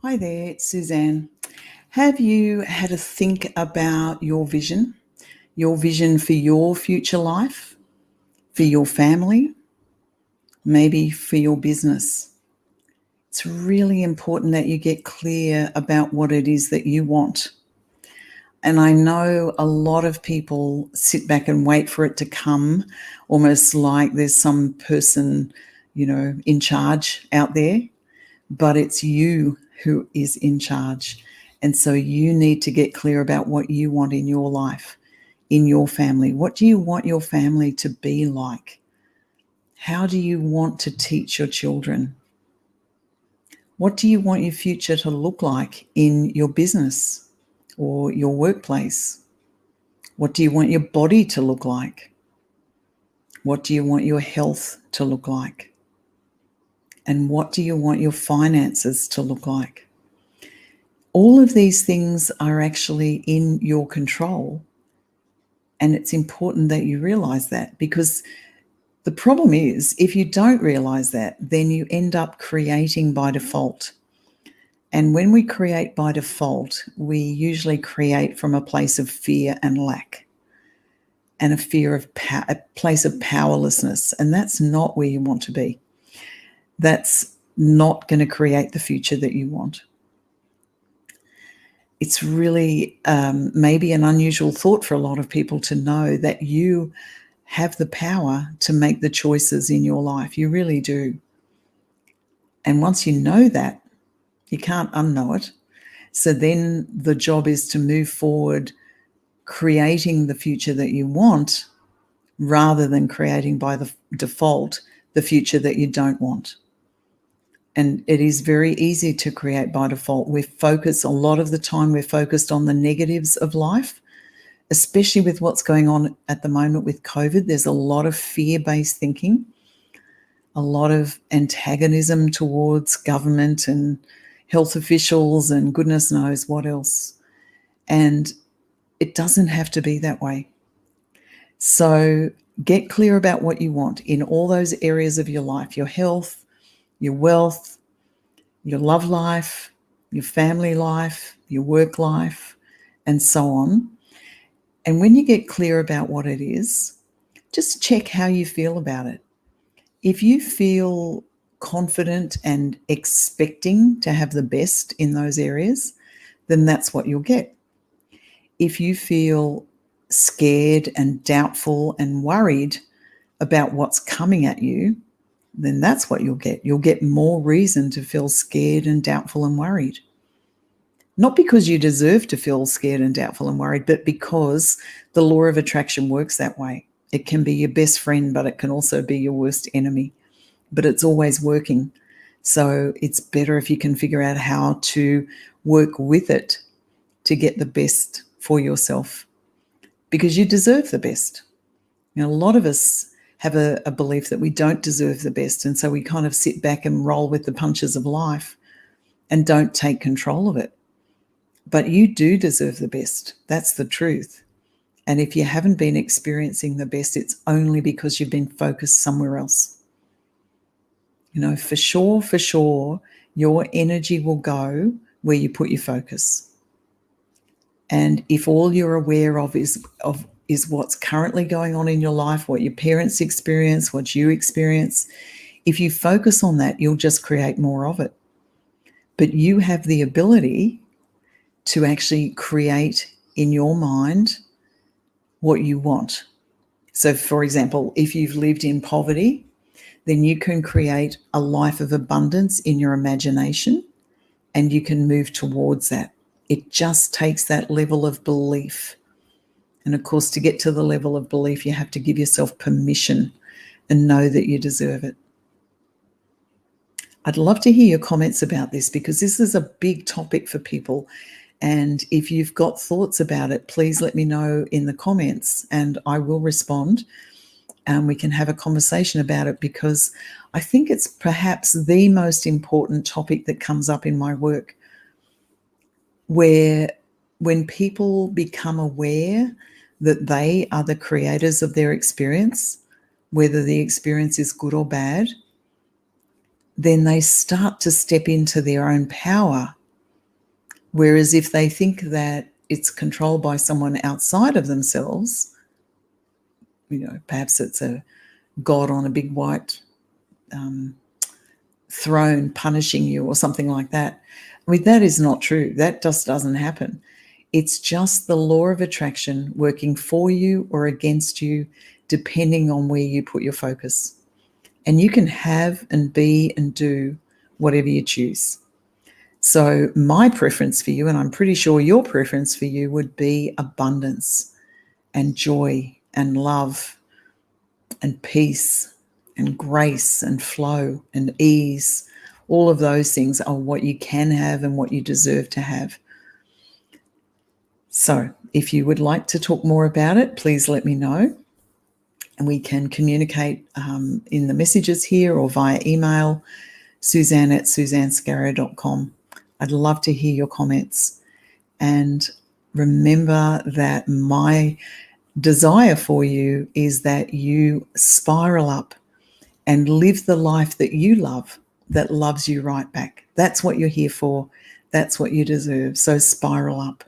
Hi there, it's Suzanne. Have you had a think about your vision for your future life, for your family, maybe for your business? It's really important that you get clear about what it is that you want. And I know a lot of people sit back and wait for it to come, almost like there's some person, in charge out there, but it's you who is in charge. And so you need to get clear about what you want in your life, in your family. What do you want your family to be like? How do you want to teach your children? What do you want your future to look like in your business or your workplace? What do you want your body to look like? What do you want your health to look like? And what do you want your finances to look like? All of these things are actually in your control. And it's important that you realize that, because the problem is, if you don't realize that, then you end up creating by default. And when we create by default, we usually create from a place of fear and lack, and a place of powerlessness. And that's not where you want to be. That's not going to create the future that you want. It's really maybe an unusual thought for a lot of people to know that you have the power to make the choices in your life. You really do. And once you know that, you can't unknow it. So then the job is to move forward, creating the future that you want, rather than creating by the default the future that you don't want. And it is very easy to create by default. A lot of the time we're focused on the negatives of life, especially with what's going on at the moment with COVID. There's a lot of fear-based thinking, a lot of antagonism towards government and health officials and goodness knows what else. And it doesn't have to be that way. So get clear about what you want in all those areas of your life: your health, your wealth, your love life, your family life, your work life, and so on. And when you get clear about what it is, just check how you feel about it. If you feel confident and expecting to have the best in those areas, then that's what you'll get. If you feel scared and doubtful and worried about what's coming at you, then that's what you'll get. You'll get more reason to feel scared and doubtful and worried. Not because you deserve to feel scared and doubtful and worried, but because the law of attraction works that way. It can be your best friend, but it can also be your worst enemy. But it's always working. So it's better if you can figure out how to work with it to get the best for yourself, because you deserve the best. A lot of us have a belief that we don't deserve the best, and so we kind of sit back and roll with the punches of life and don't take control of it. But you do deserve the best. That's the truth. And if you haven't been experiencing the best, it's only because you've been focused somewhere else. For sure, your energy will go where you put your focus. And if all you're aware of is what's currently going on in your life, what your parents experience, what you experience, if you focus on that, you'll just create more of it. But you have the ability to actually create in your mind what you want. So, for example, if you've lived in poverty, then you can create a life of abundance in your imagination, and you can move towards that. It just takes that level of belief. And of course, to get to the level of belief, you have to give yourself permission and know that you deserve it. I'd love to hear your comments about this, because this is a big topic for people. And if you've got thoughts about it, please let me know in the comments and I will respond. And we can have a conversation about it, because I think it's perhaps the most important topic that comes up in my work, where when people become aware that they are the creators of their experience, whether the experience is good or bad, then they start to step into their own power Whereas if they think that it's controlled by someone outside of themselves, perhaps it's a God on a big white throne punishing you or something like that. I mean, that is not true. That just doesn't happen. It's just the law of attraction working for you or against you, depending on where you put your focus. And you can have and be and do whatever you choose. So my preference for you, and I'm pretty sure your preference for you, would be abundance and joy and love and peace and grace and flow and ease. All of those things are what you can have and what you deserve to have. So if you would like to talk more about it, please let me know. And we can communicate in the messages here or via email, suzanne@suzannescarrow.com. I'd love to hear your comments. And remember that my desire for you is that you spiral up and live the life that you love, that loves you right back. That's what you're here for. That's what you deserve. So spiral up.